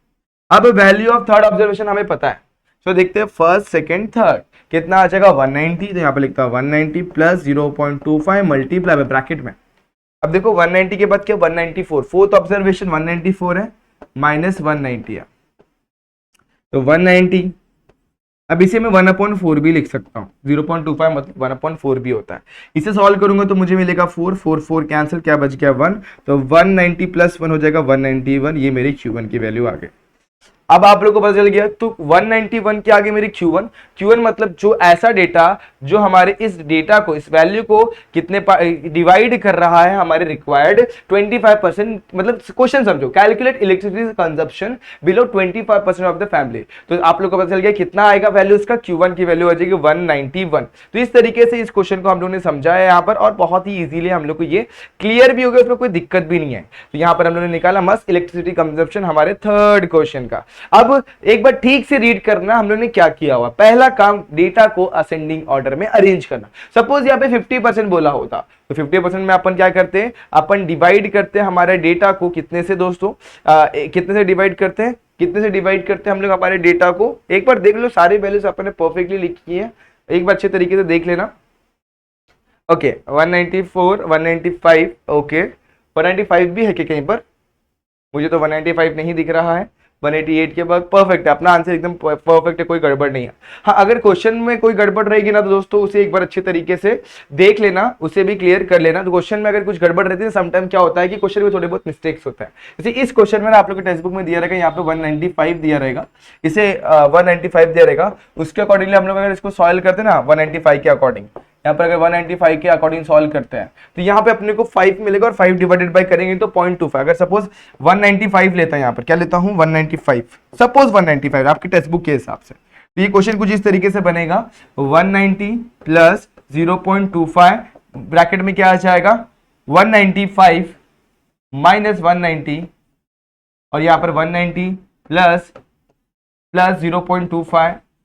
अब वैल्यू ऑफ थर्ड ऑब्जर्वेशन हमें पता है, तो देखते हैं फर्स्ट सेकंड थर्ड कितना आ जाएगा? 190। तो यहां पर लिखता है 190 प्लस 0.25 मल्टीप्लाई ब्रैकेट में। अब देखो 190 के बाद क्या? 194। फोर्थ ऑब्जर्वेशन 194 है, माइनस 190 है, तो 190। अब इसे मैं 1/4 भी लिख सकता हूँ, 0.25 मतलब 1/4 भी होता है। इसे सॉल्व करूंगा तो मुझे मिलेगा 4 कैंसिल, क्या बच गया? 1। तो 190 प्लस 1 हो जाएगा 191। ये मेरी Q1 की वैल्यू आ गई। अब आप लोगों को पता चल गया, तो 191 के आगे मेरी Q1 मतलब जो ऐसा डेटा जो हमारे इस डेटा को, इस वैल्यू को कितने डिवाइड कर रहा है हमारे रिक्वायर्ड 25%, मतलब क्वेश्चन समझो, calculate electricity consumption below 25% of the family. तो आप लोग को पता चल गया कितना आएगा वैल्यू इसका? Q1 की वैल्यू आ जाएगी 191। तो इस तरीके से इस क्वेश्चन को हम लोगों ने समझा है यहाँ पर, और बहुत ही इजीली हम लोग को ये क्लियर भी हो गया, उसमें कोई दिक्कत भी नहीं है। तो यहाँ पर हम लोगों ने निकाला मस्त इलेक्ट्रिसिटी कंजप्शन हमारे थर्ड क्वेश्चन का। अब एक बार ठीक से रीड करना, हम लोगों ने क्या किया हुआ। पहला काम, डेटा को असेंडिंग ऑर्डर में अरेंज करना। सपोज यहाँ पे 50% बोला होता, तो 50% में अपन क्या करते हैं? अपन डिवाइड करते हैं हमारे डेटा को कितने से दोस्तों? कितने से डिवाइड करते हैं? कितने से डिवाइड करते हैं हम लोग हमारे डेटा को? एक बार देख लो, सारी वैल्यूज अपन ने परफेक्टली लिखी है, एक बार अच्छे तरीके से देख लेना। ओके 194, 195, ओके 195 भी है कि कहीं पर? मुझे तो 195 नहीं दिख रहा है। 188 के बाद परफेक्ट है, अपना आंसर एकदम परफेक्ट है, कोई गड़बड़ नहीं है। हाँ, अगर क्वेश्चन में कोई गड़बड़ रहेगी ना तो दोस्तों उसे एक बार अच्छे तरीके से देख लेना, उसे भी क्लियर कर लेना। तो क्वेश्चन में अगर कुछ गड़बड़ रहती है, समटाइम क्या होता है कि क्वेश्चन में थोड़े बहुत मिस्टेक्स होता है। जैसे इस क्वेश्चन में आप लोग के टेक्स्ट बुक में दिया रहेगा, यहाँ पे 195 दिया रहेगा, इसे 195 दिया रहेगा, उसके अकॉर्डिंगली हम लोग अगर इसको सॉल्व करते हैं ना 195 के अकॉर्डिंग, यहाँ पर अगर 195 के अकॉर्डिंग सॉल्व करते हैं तो यहाँ पे अपने को 5 मिलेगा, और 5 डिवाइडेड बाय करेंगे तो 0.25। अगर सपोज 195 लेता है, यहाँ पर क्या लेता हूँ 195, सपोज 195 आपकी टेक्स्ट बुक के हिसाब से, तो ये क्वेश्चन कुछ इस तरीके से बनेगा 190 प्लस 0.25 ब्रैकेट में क्या आ जाएगा 195 माइनस 190, और यहाँ पर 190 प्लस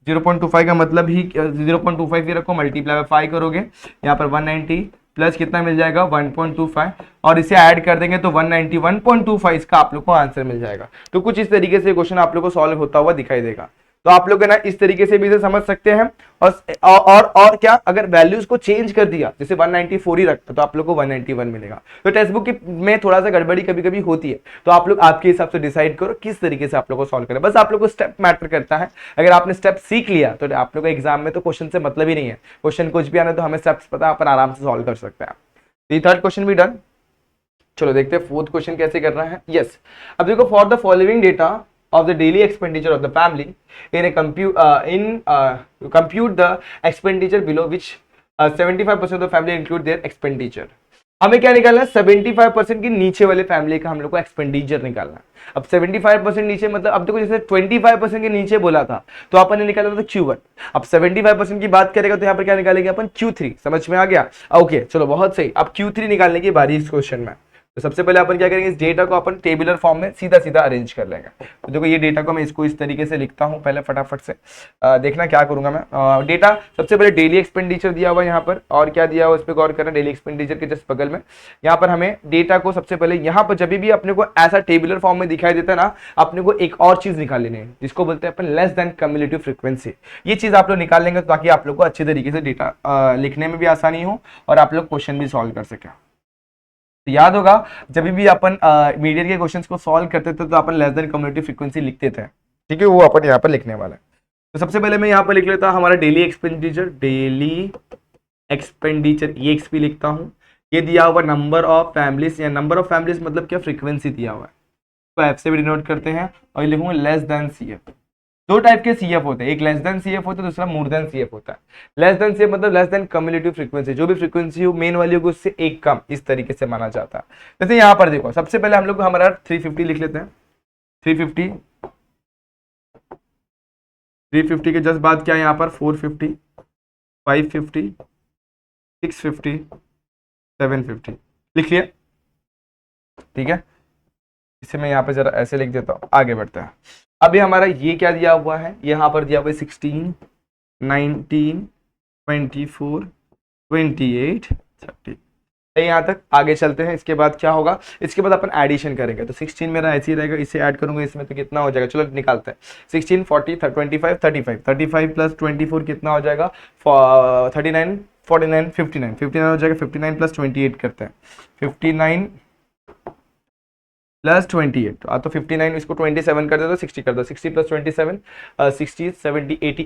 0.25 का मतलब ही 0.25 ही रखो, मल्टीप्लाई बाय 5 करोगे, यहाँ पर 190 प्लस कितना मिल जाएगा 1.25, और इसे ऐड कर देंगे तो 191.25 इसका आप लोग को आंसर मिल जाएगा। तो कुछ इस तरीके से क्वेश्चन आप लोग को सॉल्व होता हुआ दिखाई देगा। तो आप लोग है ना इस तरीके से भी इसे समझ सकते हैं। और क्या, अगर वैल्यूज को चेंज कर दिया, जैसे 194 ही रखता तो आप लोग को 191 मिलेगा। तो टेक्स्ट बुक में थोड़ा सा गड़बड़ी कभी कभी होती है, तो आप लोग आपके हिसाब से डिसाइड करो किस तरीके से आप लोग को सॉल्व करें। बस आप लोग को स्टेप मैटर करता है। अगर आपने स्टेप सीख लिया तो आप लोग को एग्जाम में तो क्वेश्चन से मतलब ही नहीं है, क्वेश्चन कुछ भी आना तो हमें स्टेप्स पता है, अपन आराम से सॉल्व कर सकते हैं। तो थर्ड क्वेश्चन भी डन। चलो देखते हैं फोर्थ क्वेश्चन कैसे करना है। यस, अब देखो, for the following data of the daily expenditure of the family in a compute the expenditure below which 75% of the family include their expenditure। हमें क्या निकालना है, 75% के नीचे वाले फैमिली का हम लोग को एक्सपेंडिचर निकालना है। अब 75% नीचे मतलब, अब देखो जैसे 25% के नीचे बोला था तो अपन ने निकाला था Q1। अब 75% की बात करेगा तो यहाँ पर क्या निकालेंगे अपन, Q3। समझ में आ गया? ओके चलो बहुत सही। अब Q3 निकालने की बारी इस क्वेश्चन में। तो सबसे पहले अपन क्या करेंगे, इस डेटा को अपन टेबुलर फॉर्म में सीधा सीधा अरेंज कर लेंगे। तो देखो ये डेटा को मैं इसको इस तरीके से लिखता हूं पहले फटाफट से। देखना क्या करूंगा मैं। डेटा सबसे पहले डेली एक्सपेंडिचर दिया हुआ है यहाँ पर, और क्या दिया हुआ उस पर गौर करना। डेली एक्सपेंडिचर के जस्ट बगल में यहाँ पर हमें डेटा को सबसे पहले यहाँ पर जब भी अपने को ऐसा टेबुलर फॉर्म में दिखाई देता है ना, अपने को एक और चीज निकाल लेनी है जिसको बोलते हैं अपन लेस देन क्यूमुलेटिव फ्रीक्वेंसी। ये चीज आप लोग निकाल लेंगे ताकि आप लोग को अच्छे तरीके से डेटा लिखने में भी आसानी हो और आप लोग क्वेश्चन भी सॉल्व कर सके। तो याद होगा जब भी अपन मीडियन के क्वेश्चंस को सॉल्व करते थे तो अपन लेस देन क्यूमुलेटिव फ्रीक्वेंसी लिखते थे, ठीक है, वो अपन यहाँ पर लिखने वाला है। तो सबसे पहले मैं यहाँ पर लिख लेता हमारा डेली एक्सपेंडिचर EXP लिखता हूँ। ये दिया हुआ नंबर ऑफ फैमिलीज, या नंबर ऑफ फैमिलीज मतलब क्या, फ्रीक्वेंसी दिया हुआ है, तो F से भी डिनोट करते हैं। और लिखूंगा लेस देन CF। दो टाइप के CF होते हैं, एक लेस देन CF होता है, दूसरा मोर देन CF होता है। लेस देन CF मतलब लेस देन क्यूमुलेटिव फ्रीक्वेंसी, जो भी फ्रीक्वेंसी हो मेन वाली होगी उससे एक कम, इस तरीके से माना जाता है। जैसे यहाँ पर देखो, सबसे पहले हम लोग हमारा 350 लिख लेते हैं। 350 के जस्ट बाद क्या है यहाँ पर, 450, 550, 650, 750 लिख लिया, ठीक है। इसे मैं यहाँ पे जरा ऐसे लिख देता हूँ, आगे बढ़ते हैं। अभी हमारा ये क्या दिया हुआ है, यहाँ पर दिया हुआ है 16, 19, 24, 28, 30। यहाँ तक आगे चलते हैं। इसके बाद क्या होगा, इसके बाद अपन एडिशन करेंगे। तो 16 मेरा ऐसे ही रहेगा, इसे ऐड करूंगा इसमें तो कितना हो जाएगा, चलो निकालते हैं। 16, 40, 25, 35 प्लस 24 कितना हो जाएगा, 39, 49, 59 हो जाएगा। 59 प्लस 28 करते हैं, 59 प्लस 28, तो 59 इसको 27 कर दे तो 60 कर दो। 60 प्लस 27, 60, 70, 80,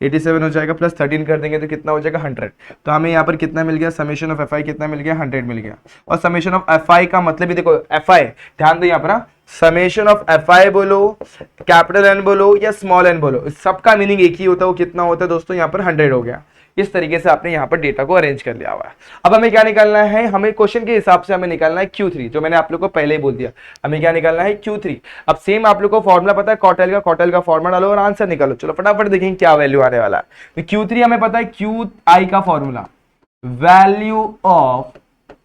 87 हो जाएगा। प्लस 13 कर देंगे तो कितना हो जाएगा, 100। तो हमें यहाँ पर कितना मिल गया, समेशन ऑफ FI कितना मिल गया, 100 मिल गया। और समेशन ऑफ FI का मतलब भी देखो, FI ध्यान दो यहाँ पर, समेशन ऑफ FI बोलो, कैपिटल N बोलो या स्मॉल n बोलो, सबका मीनिंग एक ही होता है। वो कितना होता है दोस्तों, यहाँ पर 100 हो गया। इस तरीके से आपने यहाँ पर डेटा को अरेंज कर लिया हुआ है। अब हमें क्या निकालना है, हमें क्वेश्चन के हिसाब से हमें निकालना है Q3, जो मैंने आप लोग को पहले ही बोल दिया। हमें क्या निकालना है, Q3। अब सेम आप लोग को फॉर्मूला पता है, कॉटेल का फॉर्मूला डालो और आंसर निकालो। चलो फटाफट देखेंगे क्या वैल्यू आने वाला है। तो Q3 हमें पता है, QI का फॉर्मूला, वैल्यू ऑफ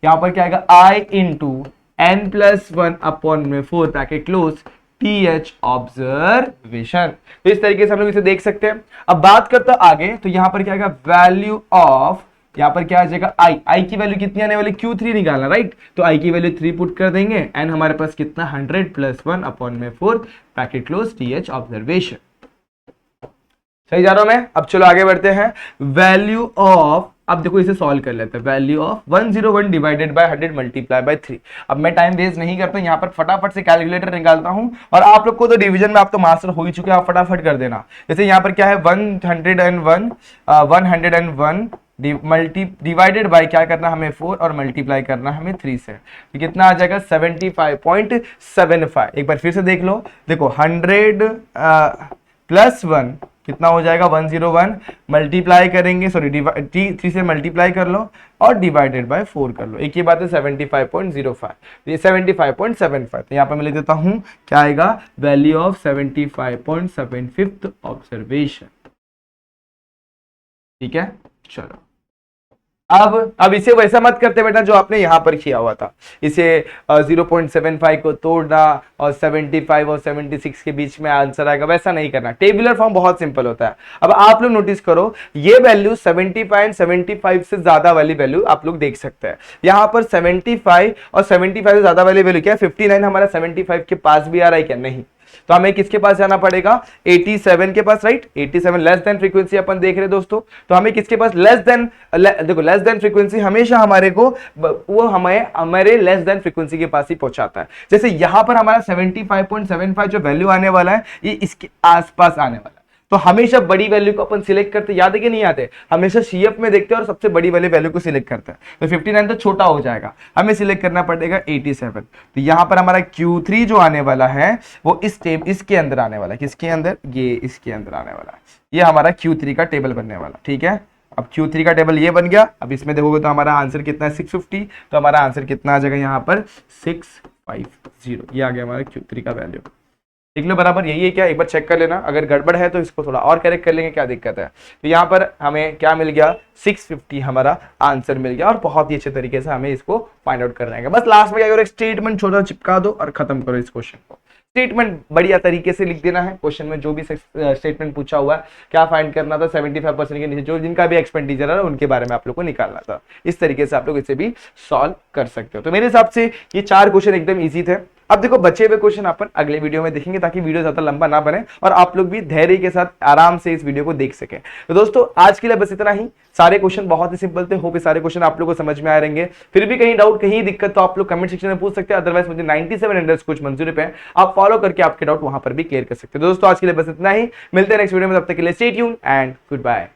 यहाँ पर क्या आएगा, I इंटू n+1 अपॉन में 4 ब्रैकेट क्लोज TH ऑब्जर्वेशन। तो इस तरीके से हम लोग इसे देख सकते हैं। अब बात करते हैं आगे, तो यहां पर क्या आएगा, वैल्यू ऑफ, यहां पर क्या आ जाएगा, I की वैल्यू कितनी आने वाली, Q3 निकालना, राइट। तो I की वैल्यू 3 पुट कर देंगे, एंड हमारे पास कितना, 100 प्लस 1 अपॉन में 4 ब्रैकेट क्लोज TH ऑब्जर्वेशन। सही जा रहा हूं मैं? अब चलो आगे बढ़ते हैं। वैल्यू ऑफ, अब देखो इसे सॉल्व कर लेते हैं। Value of 101 divided by 100 multiply by 3। अब मैं टाइम वेस्ट नहीं करता, यहाँ पर फटाफट से कैलकुलेटर निकालता हूँ। और आप लोग को तो डिवीजन में आप तो मास्टर हो ही चुके हैं, आप फटाफट कर देना। जैसे यहाँ पर क्या है, 101 डिवाइडेड बाय क्या करना हमें, 4, और मल्टीप्लाई करना हमें 3 से। तो कितना आ जाएगा, 75.75। एक बार फिर से देख लो, देखो 100 प्लस 1 कितना हो जाएगा, 101 मल्टीप्लाई करेंगे, सॉरी 3 से मल्टीप्लाई कर लो और डिवाइडेड बाय 4 कर लो। एक ही बात है, 75.05, ये 75.75। तो यहाँ पर मैं लिख देता हूँ क्या आएगा, वैल्यू ऑफ 75.75 ऑब्जर्वेशन। ठीक है, चलो अब इसे वैसा मत करते बेटा जो आपने यहां पर किया हुआ था। इसे 0.75 को तोड़ना और 75 और 76 के बीच में आंसर आएगा, वैसा नहीं करना। टेबुलर फॉर्म बहुत सिंपल होता है। अब आप लोग नोटिस करो, ये वैल्यू 70.75 से ज्यादा वाली वैल्यू आप लोग देख सकते हैं। यहां पर 75 और 75 से ज्यादा वाली वैल्यू क्या है, 59 हमारा 75 के पास भी आ रहा है क्या, नहीं। तो हमें किसके पास जाना पड़ेगा, 87 के पास, राइट। 87 लेस देन फ्रीक्वेंसी अपन देख रहे दोस्तों, तो हमें किसके पास, लेस देन, देखो लेस देन फ्रीक्वेंसी हमेशा हमारे को वो हमें हमारे लेस देन फ्रीक्वेंसी के पास ही पहुंचाता है। जैसे यहां पर हमारा 75.75 जो वैल्यू आने वाला है ये इसके आसपास आने वाला है, तो हमेशा बड़ी वैल्यू को अपन सिलेक्ट करते, याद है कि नहीं याद है, हमेशा सीएफ में देखते हैं और सबसे बड़ी वाली वैल्यू को सिलेक्ट करते हैं। तो 59 तो छोटा हो जाएगा, हमें सिलेक्ट करना पड़ेगा 87। तो यहां पर हमारा Q3 जो आने वाला है वो इसके अंदर आने वाला है, किसके अंदर, ये इसके अंदर आने वाला है, ये हमारा Q3 का टेबल बनने वाला, ठीक है। अब Q3 का टेबल ये बन गया। अब इसमें देखोगे तो हमारा आंसर कितना है, 650, तो हमारा आंसर कितना आ जाएगा यहाँ पर 650, ये आ गया हमारा Q3 का वैल्यू। देख लो बराबर यही है क्या, एक बार चेक कर लेना, अगर गड़बड़ है तो इसको थोड़ा और करेक्ट कर लेंगे, क्या दिक्कत है। तो यहाँ पर हमें क्या मिल गया, 650 हमारा आंसर मिल गया, और बहुत ही अच्छे तरीके से हमें इसको फाइंड आउट करना है। बस लास्ट में क्या करो, एक स्टेटमेंट छोटा चिपका दो और खत्म करो इस क्वेश्चन को। स्टेटमेंट बढ़िया तरीके से लिख देना है, क्वेश्चन में जो भी स्टेटमेंट पूछा हुआ है, क्या फाइंड करना था, 75% के नीचे जो जिनका भी एक्सपेंडिचर है उनके बारे में आप लोग को निकालना था। इस तरीके से आप लोग इसे भी सॉल्व कर सकते हो। तो मेरे हिसाब से ये 4 क्वेश्चन एकदम ईजी थे। अब देखो बचे हुए क्वेश्चन अपन अगले वीडियो में देखेंगे, ताकि वीडियो ज्यादा लंबा ना बने और आप लोग भी धैर्य के साथ आराम से इस वीडियो को देख सके। तो दोस्तों आज के लिए बस इतना ही, सारे क्वेश्चन बहुत ही सिंपल थे, होप सारे क्वेश्चन आप लोग को समझ में आ रहेंगे। फिर भी कहीं डाउट, कहीं दिक्कत तो आप लोग कमेंट सेक्शन में पूछ सकते हैं, अदरवाइज मुझे 97 कुछ मंजूरी पे आप फॉलो करके आपके डाउट वहां पर भी क्लियर कर सकते हैं। दोस्तों आज के लिए बस इतना ही, मिलते हैं नेक्स्ट वीडियो में, तब तक के लिए stay tuned and good bye.